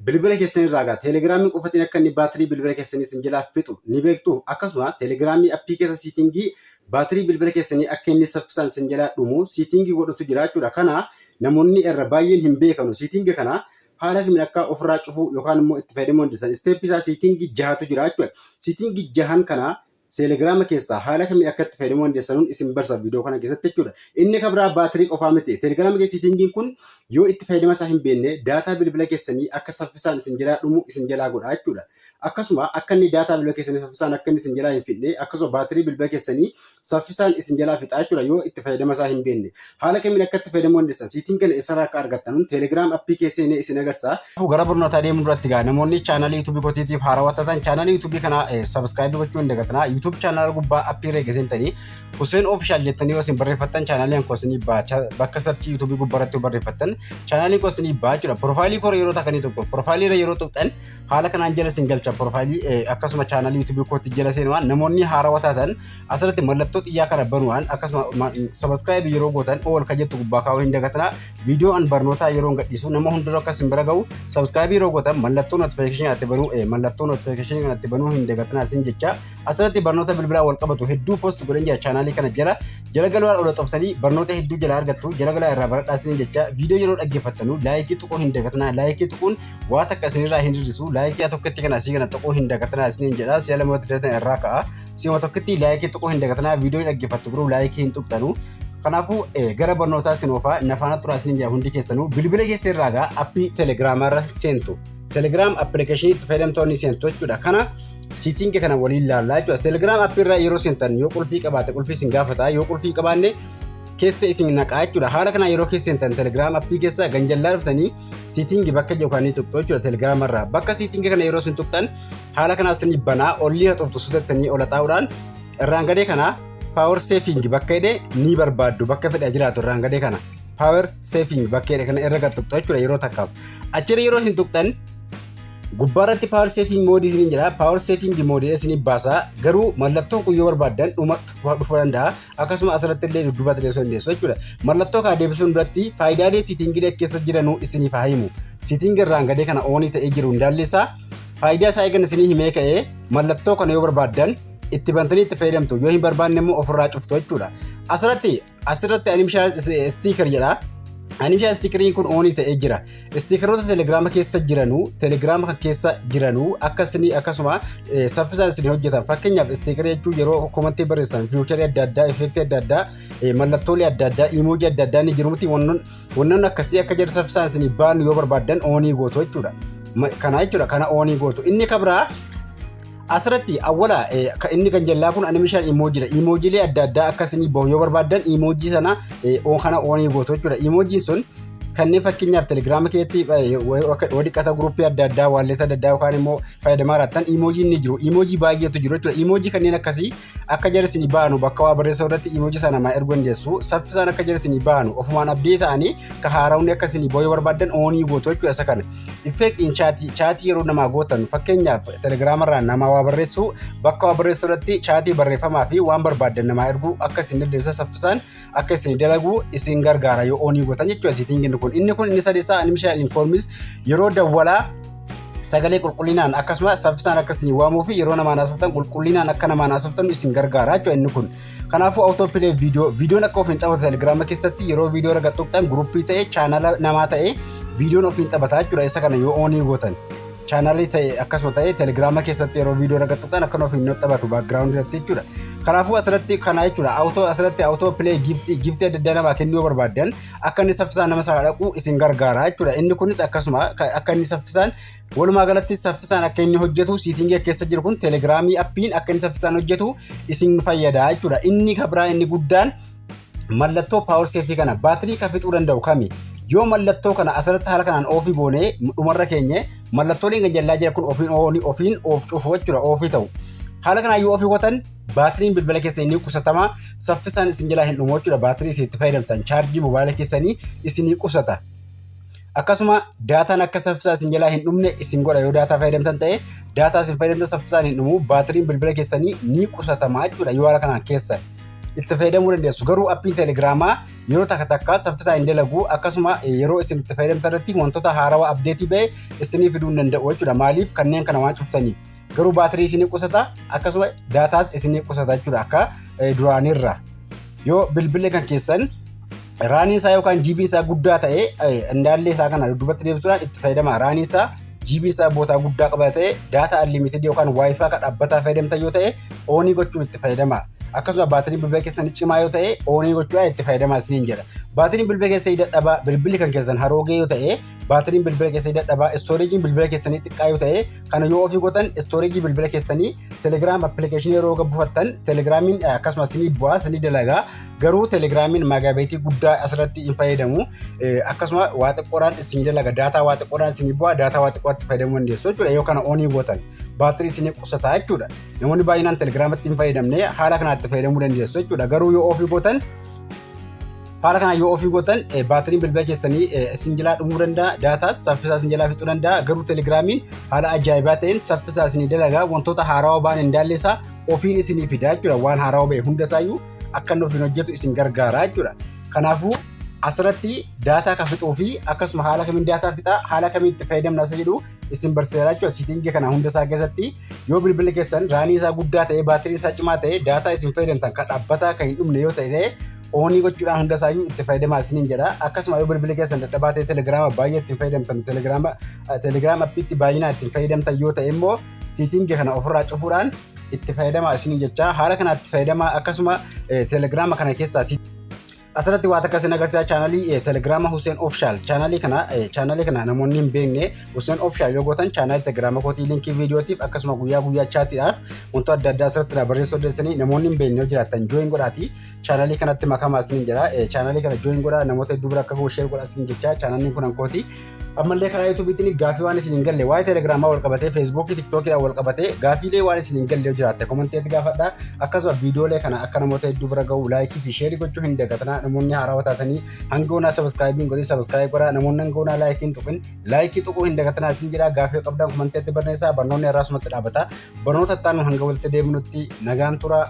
bilbila keessanii irraa telegiraamii qofatiin akka inni baatirii bilbila keessanii isin jalaa fixu ni beektu. Akkasuma telegiraamii appii keessa siitingii baatirii bilbila keessanii akka inni saffisaan isin jalaa dhumu siitingii godhatu jira jechuudha. Kana namoonni irra baay'een hin beekanu. Siitingii kana haala kamiin akka ofirraa cufuu yookaan immoo itti fayyadamuu dandeessan. Isteeppii isaa siitingii 6tu jira jechuudha. Siitingii 6 kana telegiraama keessaa haala kamiin akka itti fayyadamuu dandeessan isin barsa viidiyoo kana keessatti jechuudha. Inni kan biraa baatirii qofaa miti. Telegiraama keessaa siitingiin kun yoo itti fayyadama isaa hin beekne daataa bilbila keessanii akka saffisaan isin jalaa dhumu isin jalaa godha jechuudha. Akkasuma akka inni daataa bilbila keessanii saffisaan akka inni isin jalaa hin fidne akkasuma baatirii bilbila keessanii saffisaan isin jalaa fixa jechuudha yoo itti fayyadama isaa hin beekne. Haala kamiin akka itti fayyadamuu dandeessan siitingii kana isarraa akka argattan telegiraam appii keessanii isin agarsiisa. Gara barnootaa deemuu duratti gaa namoonni chaanalii yuutuubii kootiitiif haarawaa ta'an chaanalii yuutuubii kana sabskiraayib gochuu hin dagatinaa. Yuutuub chaanal gubbaa appii reegesentanii Hussein Official jettanii yoo isin barreeffattan chaanaliin koosanii bakka sarchii yuutuubii gubbaarratti barreeffattan chaanaliin koosanii jechuudha. Profaayilii koo yeroo takanii tokko profaayilii yeroo tuqxan haala kanaan jala isin galcha profaayilii akkasuma chaanalii yuutuubii kootti jala seenuwaan namoonni haarawaa ta'an asirratti mallattoo xiyyaa kana banuwaan akkasuma sabskiraayib yeroo gootan ol ka jettu gubbaa kaa'uu hin dagatinaa. Viidiyoo an barnootaa yeroo gadhiisu nama hundarra akka isin bira ga'u sabskiraayib yeroo gootan mallattoo notifiikeeshinii atti banuu mallattoo notifiikeeshinii kanatti banuu hin dagatinaa isin jecha. Asirratti barnoota bilbilaa wal qabatu hedduu post godhan jira chaanalii kana jala galuudhaan ol xoftanii barnoota hedduu jala argattu jala galaa irraa baradhaa isin jecha. Viidiyoo yeroo dhaggeeffattanu laayikii tuquu hin dagatinaa. Laayikii tuquun waa takka isinirraa hin hir'isu. Laayikii tokkotti kana asii kana tuquu hin dagatinaa isin jedha. Si'a lama irratti irraa ka'a. Si'a tokkotti laayikii tuquu hin dagatinaa. Viidiyoo dhaggeeffattu biroo laayikii hin tuqxanu. Kanaafuu gara barnootaa isin oofaa nafaana turaa isin jedha hundi keessanuu bilbila keessa irraa appii telegiraamarra seentu. Telegiraam appilikeeshinii itti fayyadamtoonni seentu jechuudha. Kana siitingii kana waliin ilaallaa jechuudha. Telegiraam appii irraa yeroo seentan yoo qulfii qabaate qulfii isin gaafata. Yoo qulfii qabaanne keessa isin naqaa jechuudha. Haala kana yeroo keessa seentan telegiraam appii keessa ganjallaa dhuftanii siitingii bakka jookaanii tuqxu jechuudha telegiraamarraa. Bakka siitingii kana yeroo isin tuqxan haala kana isin banaa olii haxoftu suutattanii ol xaa'uudhaan irraan gadee kana power saving bakka hidhee ni barbaaddu bakka fedhaa jiraatu irraan gadee kana power saving bakka hidhee kana irra gad tuqxu jechuudha yeroo takkaaf. Achirra yeroo isin tuqxan gubbaarratti power saving mode isin jira. Power saving mode isin baasaa garuu mallattoon kun yoo barbaaddan dhufuu danda'a. Akkasuma asirratti illee dudduuba teessoo dandeessu jechuudha. Mallattoo kana deebisuun duratti faayidaalee siitingii keessa jiranuu isiniif haa himu. Siitingii irraan gadee kana oonii ta'ee jiru hundaallee isaa faayidaa isaa eegan isinii himee ka'ee mallattoo kana yoo barbaaddan itti bantanii itti fayyadamtu yoo hin barbaanne immoo ofirraa cuftu jechuudha. Asirratti animishaa stiiker jedha. Animishaa stiikeriin kun oonii ta'ee jira. Stiikeroota telegiraama keessa jiranuu akkasuma saffisaan isin hojjetan. Fakkeenyaaf stiikerii jechuun yeroo komantii barreessan fiicharii adda addaa, effektii adda addaa, mallattoolee adda addaa, iimoojii adda addaa ni jiru miti wannoon akkasii akka jedhu saffisaan isin baanu yoo barbaaddan oonii gootu jechuudha. Kana jechuudha kana oonii gootu. Inni kabraa asirratti awwala inni ganjallaa kun animishaan iimoojiidha. Iimoojiilee adda addaa akkasii bahu yoo barbaaddan iimoojii sana kana oonii gootu jechuudha. Iimoojiin sun kanneen fakkeenyaaf telegiraama keessatti wadiqqata guruppii adda addaa waalleeta adda addaa yookaan immoo fayyadamaa raattan iimoojii ni jiru. Iimoojii baay'eetu jiru jechuudha. Iimoojii kanneen akkasii akka jarrisanii baanu bakka waa barreessuu irratti iimoojii sana namaa erguu dandeessu. Saffisaan akka jarrisanii baanu ofumaan abdii ta'anii ka haaraawni akkasii bahu yoo barbaadan oonii gootu jechuudha. Isa kana effektiin chaatii yeroo namaa gootan fakkeenyaaf telegiraamarraa namaa waa barreessuu bakka waa barreessuu irratti chaatii barreeffamaa fi waan barbaadan namaa erguu akka isin dandeessa saffisaan akka isin dalaguu isin gargaara yoo oonii gootan jechuudha. Siitingin kun inni sadeessaa animishaa informis yeroo dawwalaa sagalee qulqullinaan akkasuma saffisaan akkasii waamuu fi yeroo namaa naasoftan qulqullinaan akka namaa naasoftan isin gargaara jechuudha inni kun. Kanaafuu autoplay viidiyoon akka ofiin taphatu telegiraama keessatti yeroo viidiyoo irra tuqxan guruppii ta'ee chaanala namaa ta'ee viidiyoon ofiin taphataa jechuudha. Isa kana yoo oonii gootan chaanalii ta'e akkasuma ta'ee telegiraama keessatti yeroo viidiyoo irra tuqxan akka ofiin taphatu baakgiraawundi irratti jechuudha. Kanaafuu asirratti kana jechuudha asirratti autoplay giftii adda addaa namaa kennuu yoo barbaaddan akka inni saffisaan nama sana dhaqu isin gargaara jechuudha. Inni kunis akkasuma akka inni saffisaan walumaa galatti saffisaan akka inni hojjetu siitingii keessa jiru kun telegiraamii appiin akka inni saffisaan hojjetu isin fayyada jechuudha. Inni kabraa inni guddaan mallattoo power saving kana baatirii ka fixuu danda'u kami yoo mallattoo kana asirratti haala kanaan oofii goonee dhumarra keenye mallattooleen ganjallaa jira kun ofiin of cufu jechuudha oofii ta'u. Haala kanaan yoo ofii gootan baatiriin bilbila keessanii qusatama saffisaan isin jalaa hin dhumu jechuudha. Baatirii isin itti fayyadamtan chaarjii mobaayila keessanii isinii qusata. Akkasuma daataan akka saffisaa isin jalaa hin dhumne isin godha yoo daataa fayyadamtan ta'e daataa isin fayyadamtan saffisaan hin dhumu baatiriin bilbila keessanii ni qusatama jechuudha yoo haala kanaan keessa. itti fayyadamuu dandeessu. Garuu appiin teelegiraamaa yeroo takka saffisaa hin dalagu akkasuma yeroo isin itti fayyadamtan irratti wantoota haarawaa abdeetii ba'e isinii fiduu hin danda'u jechuudha. Maaliif kanneen kana waan cuftaniif. Garuu baatirii isinii qusata akkasuma daataas isinii qusata jechuudha akka duraanirra. Yoo bilbilli kan keessan raaniin isaa yookaan jiibiin isaa guddaa ta'e indaallee isaa kana duubatti deebisuudhaan itti fayyadama. Raaniin isaa jiibiin isaa bootaa guddaa qaba ta'e daataa unlimited yookaan waayifaa kan dhaabbataa fayyadamtan yoo ta'e oonii gochuun itti fayyadama. Akkasuma baatiriin bilbila keessanii cimaa yoo ta'e oonii gochuudhaan itti fayyadamaa isiniin jedha. Baatiriin bilbila keessanii dadhabaa bilbilli kan keessan haroogee yoo ta'e baatiriin bilbila keessanii dadhabaa istooreejiin bilbila keessanii xiqqaa yoo ta'e kana yoo ofii gootan istooreejii bilbila keessanii teelegiraam appilikeeshinii yeroo gabbufattan teelegiraamiin akkasuma isinii bu'aa isinii dalagaa garuu teelegiraamiin meegaabayitii guddaa asirratti hin fayyadamu akkasuma waa xiqqoodhaan isinii dalaga daataa waa xiqqoodhaan isinii bu'aa daataa waa xiqqoodhaan itti fayyadamuu dandeessu jechuudha yoo kana oonii gootan baatirii isinii qusataa jechuudha. Namoonni baay'inaan teelegiraamatti hin fayyadamne haala kanaatti fayyadamuu dandeessu jechuudha. Garuu yoo ofii gootan haala kana yoo ofii gootan baatiriin bilbila keessanii isin jalaa dhumuu danda'a daataas saffisaa isin jalaa fixuu danda'a garuu teelegiraamiin haala ajaa'ibaa ta'een saffisaa isinii dalagaa wantoota haarawaa ba'an indaalleessaa ofiin isinii fidaa jechuudha. Waan haarawaa ba'e hundasaayyuu akka inni ofiin hojjetu isin gargaara jechuudha. Kanaafuu asirratti daataa kan fixuu fi akkasuma haala kamiin daataa fixaa haala kamiin itti fayyadamna isa jedhu isin barsiisaa jechuudha. Siitingii kana hundasaa keessatti yoo bilbilli keessan raanii isaa guddaa ta'e baatirii isaa cimaa ta'e daataa isin fayyadamtan kan dhaabbataa kan hin dhumne yoo ta'e oonii gochuudhaan hundasaayyuu itti fayyadamaa isiniin jedha. Akkasuma yoo bilbilli keessan dadhabaa ta'e teelegiraama baay'ee ittiin fayyadamtan teelegiraama appiitti baay'inaan ittiin fayyadamtan yoo ta'e immoo siitingii kana ofirraa cufuudhaan itti fayyadamaa isiniin jecha haala kanaatti fayyadamaa akkasuma teelegiraama kana keessaa asirratti waan akka isin agarsiisaa chaanalii teelegiraama Hussein Official chaanalii kana namoonni hin beekne Hussein Official yoo gootan chaanalii teelegiraama kootii linkii viidiyootiif akkasuma guyyaa chaatiidhaaf wantoota adda addaa asirratti barreessuu dandeessanii namoonni hin beekne yoo jiraatan jooyin godhaati chaanalii kanatti makamaa isiniin jedha. Chaanalii kana jooyin godhaa namoota hedduu bira akka ga'u sheer godhaa isiniin jecha chaanaliin kun ankooti. Ammallee karaa yuutuubiitiin gaafii waan isin hin galle waa'ee teelegiraamaa wal qabatee feesbuukii tiktookiidhaan wal qabatee gaafiilee waan isin hin galle yoo jiraatte komenteetti gaafadhaa. Akkasuma viidiyoolee kana akka namoota hedduu bira ga'u laayikii fi sheerii gochuu hin dagatinaa. Namoonni haarawaa taatanii hanga onaa sabiskiraayibiin godhii sabiskiraayib godhaa. Namoonni hanga onaa laayikiin tuqin laayikii tuquu hin dagatinaa isin jedhaa. Gaafii qabdaan komenteetti barreessaa barnoonni irraa sumatti dhaabata. Barnoota itti aanu hanga walitti deebinutti nagaan tura.